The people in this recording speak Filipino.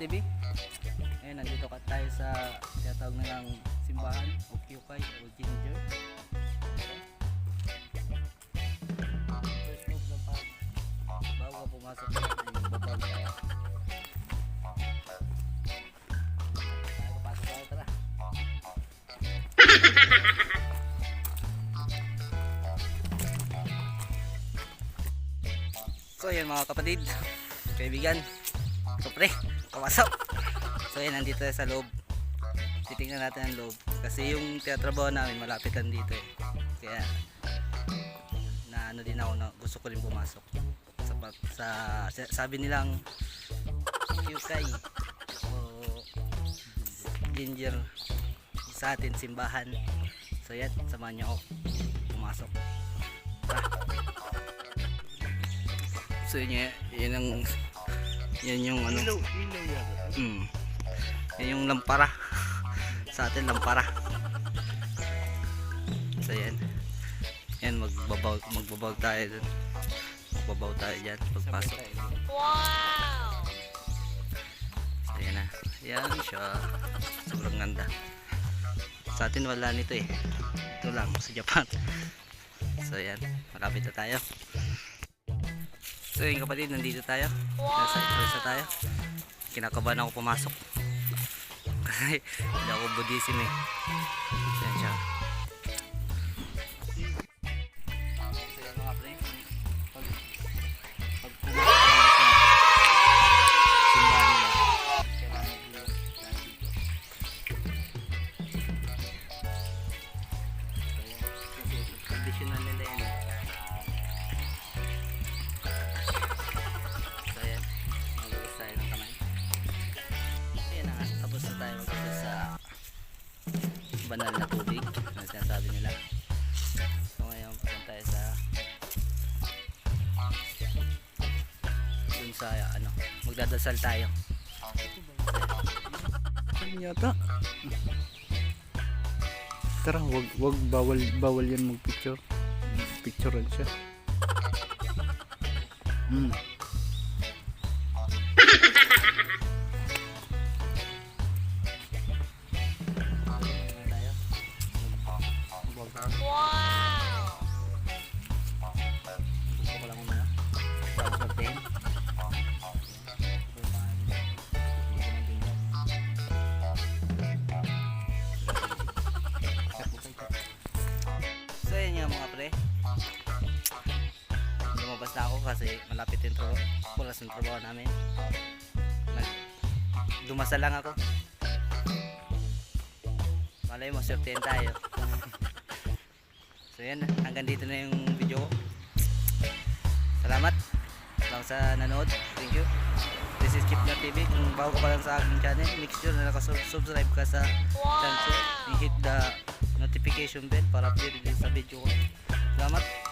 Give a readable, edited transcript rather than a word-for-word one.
TV. Ngayon, nandito ka tayo sa tinatawag nilang simbahan o Kyukai o Ginger. First move na pa, bago ka pumasok na yung babag tayo. Pasok tayo, tara. So yun mga kapatid, kaibigan, kapre, kamasok. So yun, nandito tayo sa loob. Titingnan natin ang loob kasi yung teatrabaho namin malapit lang dito eh. Kaya na ano din ako na gusto ko rin pumasok sabi nilang Kyukai o Ginger sa atin simbahan. So yan, samahan niyo ako pumasok. So yun yung ano, yan yung lampara sa atin, lampara. So yan magbabaw tayo dun, magbabaw tayo dyan pagpasok. Wow! So yan na, yan siya, sobrang ganda. Sa atin wala nito eh, ito lang sa Japan. So yan, malapit na tayo. So yun kapatid, nandito tayo. Nasa isa tayo. Kinakabahan ako pumasok. Kasi hindi ako Buddhism eh. Yan siya. So yan mga pre. Pag pumasok sa simbahan nila, kailangan nandito. Kasi traditional nila yan. Banal na tubig na sinasabi nila. So ngayon punta tayo sa dun sa ano, magdadasal tayo. Yata. Tara, wag bawal yan mag-picture. Picturean siya. Wow! Gusto ko lang muna. Tapos natin. So yun nga mga pre. Lumabas na ako kasi malapit yung oras ng trabaho namin. Dumasal lang ako. Malay mo, surtein tayo. So yan, hanggang dito na yung video ko. Salamat sa nanood. Thank you. This is Kipner TV. Kung bago ka pa lang sa aking channel, make sure na nakasubscribe ka sa channel ko. I-hit the notification bell para update din sa video ko. Salamat.